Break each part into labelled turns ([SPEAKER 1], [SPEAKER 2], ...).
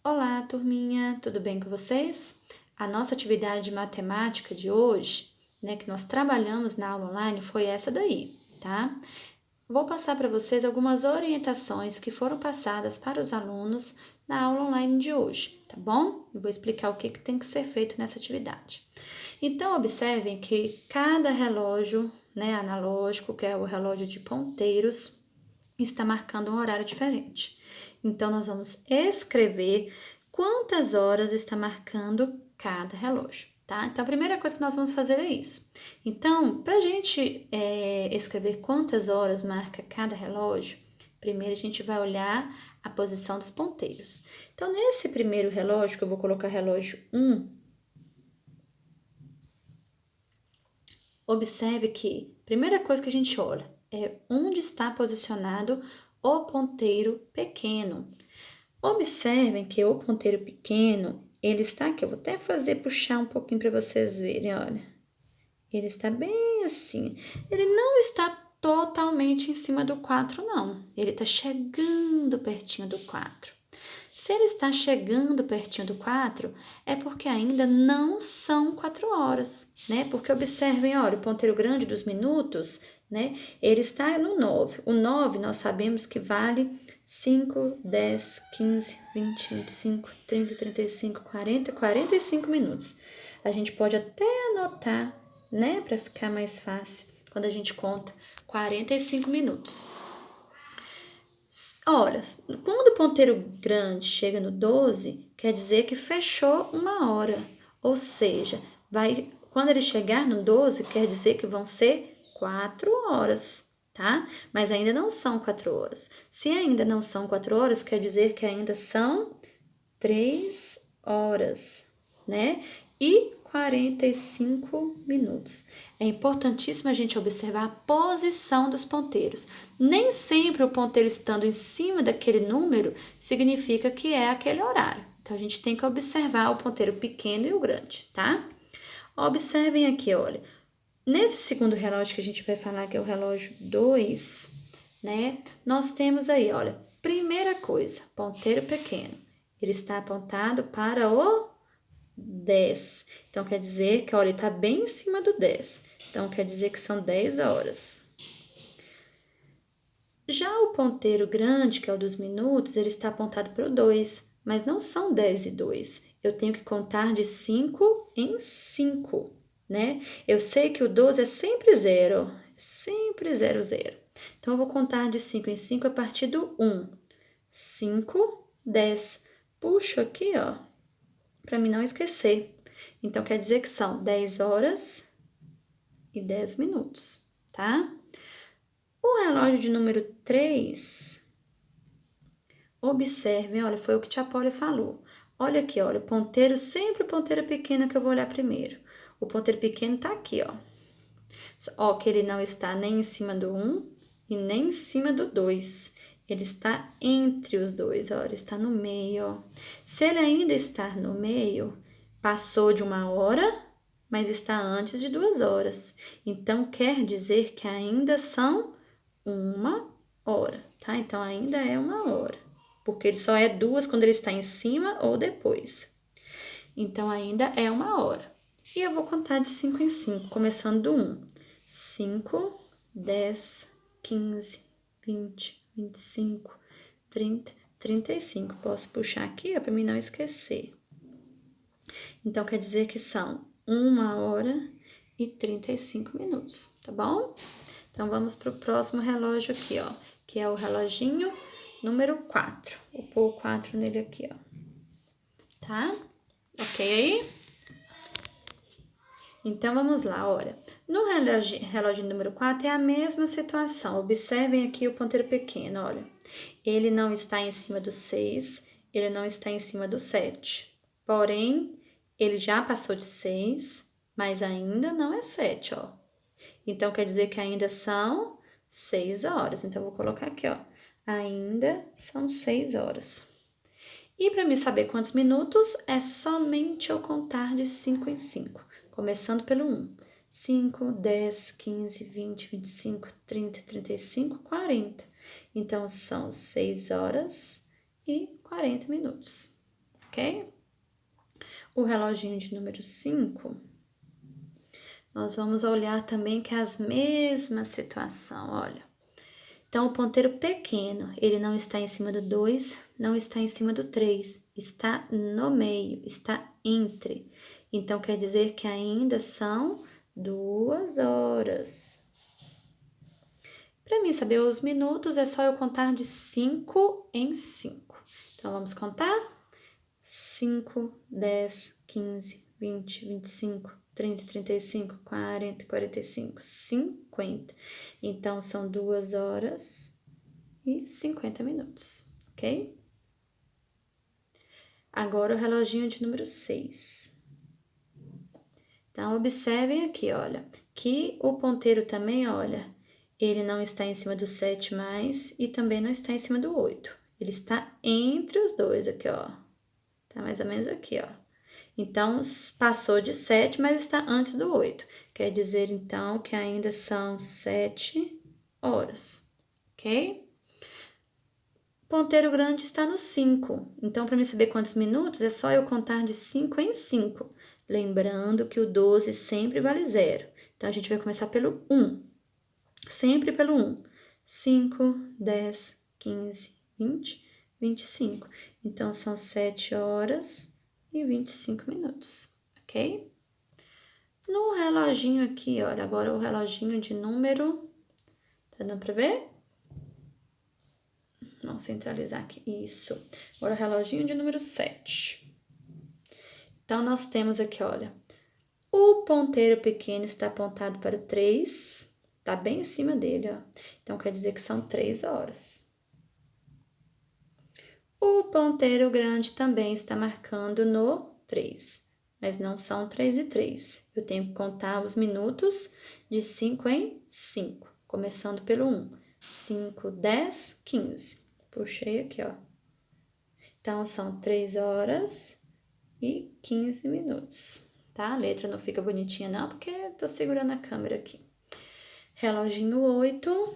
[SPEAKER 1] Olá, turminha, tudo bem com vocês? A nossa atividade de matemática de hoje, que nós trabalhamos na aula online, foi essa daí, tá? Vou passar para vocês algumas orientações que foram passadas para os alunos na aula online de hoje, tá bom? Eu vou explicar o que tem que ser feito nessa atividade. Então, observem que cada relógio, analógico, que é o relógio de ponteiros, está marcando um horário diferente. Então, nós vamos escrever quantas horas está marcando cada relógio, tá? Então, a primeira coisa que nós vamos fazer é isso. Então, para a gente escrever quantas horas marca cada relógio, primeiro a gente vai olhar a posição dos ponteiros. Então, nesse primeiro relógio, que eu vou colocar relógio 1, observe que a primeira coisa que a gente olha é onde está posicionado o ponteiro pequeno. Observem que o ponteiro pequeno, ele está aqui, eu vou até puxar um pouquinho para vocês verem, olha. Ele está bem assim, ele não está totalmente em cima do 4, não. Ele está chegando pertinho do 4. Se ele está chegando pertinho do 4, é porque ainda não são 4 horas, né? Porque observem, olha, o ponteiro grande dos minutos, né? Ele está no 9. O 9 nós sabemos que vale 5, 10, 15, 20, 25, 30, 35, 40, 45 minutos. A gente pode até anotar, né? Para ficar mais fácil, quando a gente conta 45 minutos. Ora, quando o ponteiro grande chega no 12, quer dizer que fechou uma hora. Ou seja, quando ele chegar no 12, quer dizer que vão ser 4 horas, tá? Mas ainda não são 4 horas. Se ainda não são 4 horas, quer dizer que ainda são 3 horas, né? E 45 minutos. É importantíssimo a gente observar a posição dos ponteiros. Nem sempre o ponteiro estando em cima daquele número significa que é aquele horário. Então, a gente tem que observar o ponteiro pequeno e o grande, tá? Observem aqui, olha. Nesse segundo relógio que a gente vai falar, que é o relógio 2, né? Nós temos aí, olha, primeira coisa, ponteiro pequeno. Ele está apontado para o 10. Então, quer dizer que, olha, ele está bem em cima do 10. Então, quer dizer que são 10 horas. Já o ponteiro grande, que é o dos minutos, ele está apontado para o 2, mas não são 10 e 2. Eu tenho que contar de 5 em 5, né? Eu sei que o 12 é sempre 0, sempre 0, 0. Então, eu vou contar de 5 em 5 a partir do 1. 5, 10. Puxo aqui, ó, para mim não esquecer. Então, quer dizer que são 10 horas e 10 minutos, tá? O relógio de número 3, observem, olha, foi o que a tia Paula falou. Olha aqui, olha, o ponteiro, sempre o ponteiro pequeno que eu vou olhar primeiro. O ponteiro pequeno tá aqui, ó. Ó, que ele não está nem em cima do 1 e nem em cima do 2. Ele está entre os dois, olha, está no meio, ó. Se ele ainda está no meio, passou de 1 hora, mas está antes de 2 horas. Então, quer dizer que ainda são 1 hora, tá? Então, ainda é 1 hora, porque ele só é 2 quando ele está em cima ou depois. Então, ainda é 1 hora. E eu vou contar de 5 em 5, começando do 1. 5, 10, 15, 20, 25, 30, 35. Posso puxar aqui, para mim não esquecer. Então, quer dizer que são 1 hora e 35 minutos, tá bom? Então, vamos para o próximo relógio aqui, ó, que é o reloginho número 4. Vou pôr o 4 nele aqui, ó. Tá? Ok aí? Então, vamos lá, olha. No relógio número 4 é a mesma situação. Observem aqui o ponteiro pequeno, olha. Ele não está em cima do 6, ele não está em cima do 7. Porém, ele já passou de 6, mas ainda não é 7, ó. Então, quer dizer que ainda são 6 horas. Então, eu vou colocar aqui, ó. Ainda são 6 horas. E para me saber quantos minutos, é somente eu contar de 5 em 5. Começando pelo 1. 5, 10, 15, 20, 25, 30, 35, 40. Então, são 6 horas e 40 minutos. ok? O reloginho de número 5, nós vamos olhar também que é a mesma situação, olha. Então, o ponteiro pequeno, ele não está em cima do 2, não está em cima do 3, está no meio, está entre. Então, quer dizer que ainda são 2 horas. Para mim saber os minutos, é só eu contar de 5 em 5. Então, vamos contar? 5, 10, 15, 20, 25, 30, 35, 40, 45, 50. Então, são 2 horas e 50 minutos, ok? Agora, o reloginho de número 6. Então, observem aqui, olha, que o ponteiro também, olha, ele não está em cima do 7 mais e também não está em cima do 8. Ele está entre os dois aqui, ó. Tá mais ou menos aqui, ó. Então, passou de 7, mas está antes do 8. Quer dizer, então, que ainda são 7 horas, ok? Ponteiro grande está no 5. Então, para mim saber quantos minutos, é só eu contar de 5 em 5. Lembrando que o 12 sempre vale 0. Então, a gente vai começar pelo 1. Sempre pelo 1. 5, 10, 15, 20, 25. Então, são 7 horas e 25 minutos, ok? No reloginho aqui, olha, agora o reloginho de número... Tá dando pra ver? Vamos centralizar aqui, isso. Agora o reloginho de número 7. Então, nós temos aqui, olha, o ponteiro pequeno está apontado para o 3, tá bem em cima dele, ó. Então, quer dizer que são 3 horas. O ponteiro grande também está marcando no 3, mas não são 3 e 3. Eu tenho que contar os minutos de 5 em 5, começando pelo 1. 5, 10, 15. Puxei aqui, ó. Então, são 3 horas e 15 minutos, tá? A letra não fica bonitinha não, porque tô segurando a câmera aqui. Reloginho 8.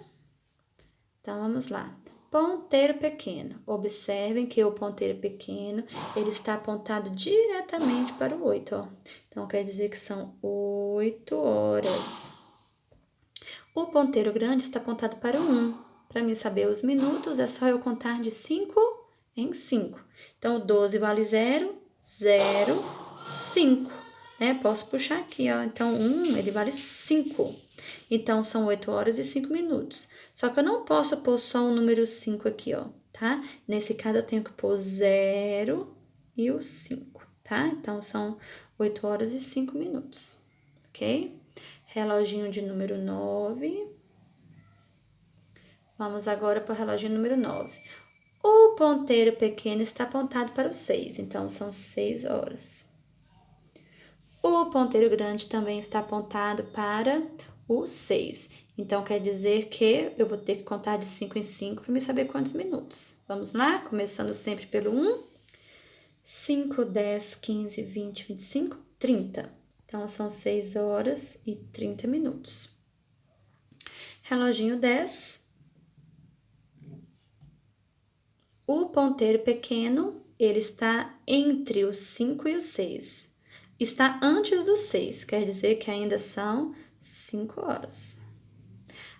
[SPEAKER 1] Então, vamos lá. Ponteiro pequeno. Observem que o ponteiro pequeno, ele está apontado diretamente para o 8, ó. Então, quer dizer que são 8 horas. O ponteiro grande está apontado para o 1. Para mim saber os minutos, é só eu contar de 5 em 5. Então, o 12 vale 0, 0, 5, né? Posso puxar aqui, ó. Então, 1, ele vale 5. Então, são 8 horas e 5 minutos. Só que eu não posso pôr só o número 5 aqui, ó, tá? Nesse caso, eu tenho que pôr 0 e o 5, tá? Então, são 8 horas e 5 minutos, ok? Reloginho de número 9. Vamos agora para o reloginho número 9. O ponteiro pequeno está apontado para o 6, então são 6 horas. O ponteiro grande também está apontado para o 6. Então, quer dizer que eu vou ter que contar de 5 em 5 para me saber quantos minutos. Vamos lá? Começando sempre pelo 1. 5, 10, 15, 20, 25, 30. Então, são 6 horas e 30 minutos. Reloginho 10. O ponteiro pequeno, ele está entre os 5 e os 6. Está antes do 6, quer dizer que ainda são 5 horas.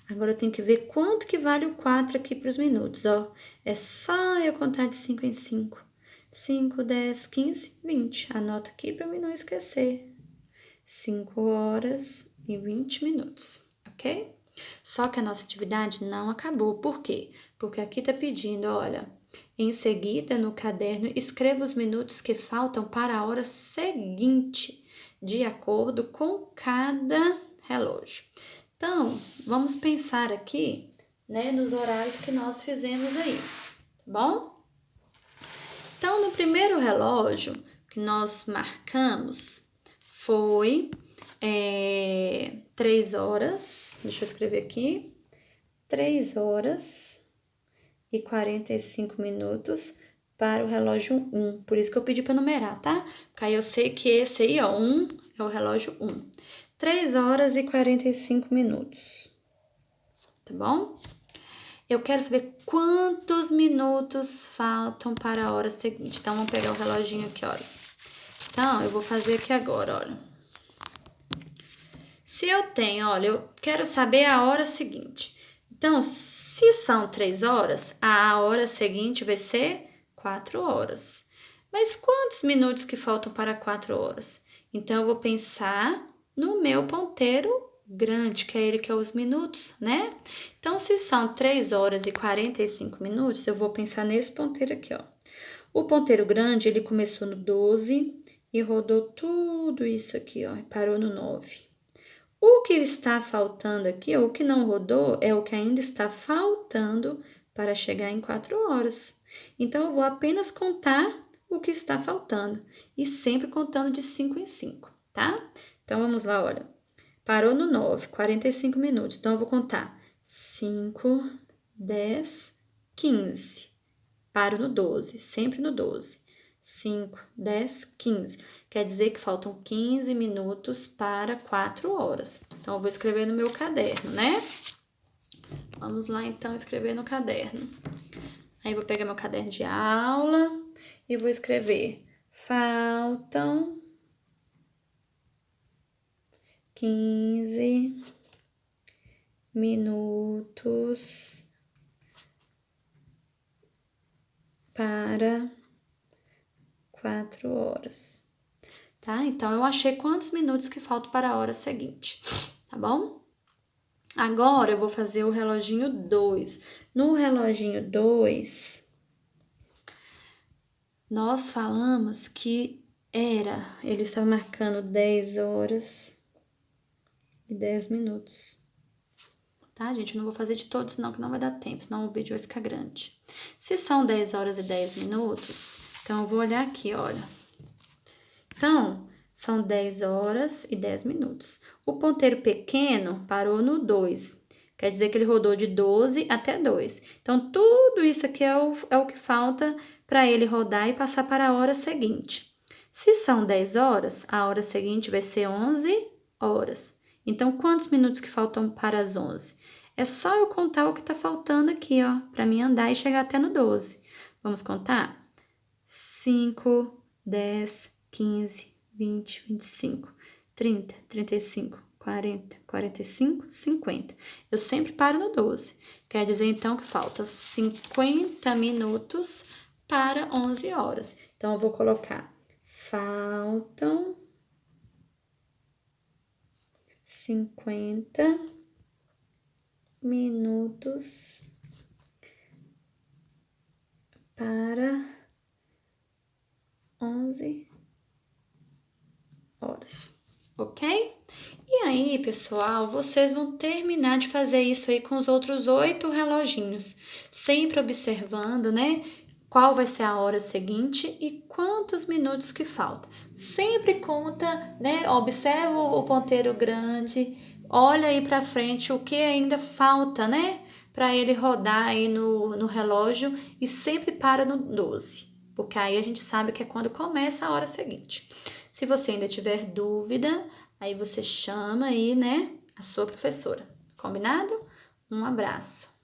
[SPEAKER 1] Agora eu tenho que ver quanto que vale o 4 aqui para os minutos, ó. É só eu contar de 5 em 5. 5, 10, 15, 20. Anota aqui para mim não esquecer. 5 horas e 20 minutos, ok? Só que a nossa atividade não acabou. Por quê? Porque aqui tá pedindo, olha, em seguida, no caderno, escreva os minutos que faltam para a hora seguinte, de acordo com cada relógio. Então, vamos pensar aqui, né, nos horários que nós fizemos aí, tá bom? Então, no primeiro relógio que nós marcamos foi 3 horas, deixa eu escrever aqui, 3 horas e 45 minutos para o relógio 1. Por isso que eu pedi para numerar, tá? Porque aí eu sei que esse aí, ó, 1 é o relógio 1. 3 horas e 45 minutos, tá bom? Eu quero saber quantos minutos faltam para a hora seguinte. Então, vamos pegar o reloginho aqui, olha. Então, eu vou fazer aqui agora, olha. Se eu tenho, olha, eu quero saber a hora seguinte. Então, se são 3 horas, a hora seguinte vai ser 4 horas. Mas quantos minutos que faltam para 4 horas? Então, eu vou pensar no meu ponteiro grande, que é ele que é os minutos, né? Então, se são 3 horas e 45 minutos, eu vou pensar nesse ponteiro aqui, ó. O ponteiro grande, ele começou no 12 e rodou tudo isso aqui, ó, e parou no 9. O que está faltando aqui, ou o que não rodou, é o que ainda está faltando para chegar em 4 horas. Então, eu vou apenas contar o que está faltando e sempre contando de 5 em 5, tá? Então, vamos lá, olha. Parou no 9, 45 minutos. Então, eu vou contar 5, 10, 15. Paro no 12, sempre no 12. 5, 10, 15. Quer dizer que faltam 15 minutos para 4 horas. Então, eu vou escrever no meu caderno, né? Vamos lá, então, escrever no caderno. Aí, vou pegar meu caderno de aula e vou escrever: faltam 15 minutos para 4 horas. Tá? Então, eu achei quantos minutos que faltam para a hora seguinte, tá bom? Agora, eu vou fazer o reloginho 2. No reloginho 2, nós falamos que ele estava marcando 10 horas e 10 minutos. Tá, gente? Eu não vou fazer de todos não, que não vai dar tempo, senão o vídeo vai ficar grande. Se são 10 horas e 10 minutos, então eu vou olhar aqui, olha. Então, são 10 horas e 10 minutos. O ponteiro pequeno parou no 2. Quer dizer que ele rodou de 12 até 2. Então, tudo isso aqui é o que falta para ele rodar e passar para a hora seguinte. Se são 10 horas, a hora seguinte vai ser 11 horas. Então, quantos minutos que faltam para as 11? É só eu contar o que está faltando aqui, ó, para mim andar e chegar até no 12. Vamos contar? 5, 10, 15, 20, 25, 30, 35, 40, 45, 50. Eu sempre paro no 12. Quer dizer, então, que falta 50 minutos para 11 horas. Então, eu vou colocar: faltam 50 minutos para 11 horas, ok? E aí, pessoal, vocês vão terminar de fazer isso aí com os outros 8 reloginhos, sempre observando, né? Qual vai ser a hora seguinte e quantos minutos que falta. Sempre conta, né? Observa o ponteiro grande, olha aí para frente o que ainda falta, né? Para ele rodar aí no relógio e sempre para no 12, porque aí a gente sabe que é quando começa a hora seguinte. Se você ainda tiver dúvida, aí você chama aí, né, a sua professora. Combinado? Um abraço.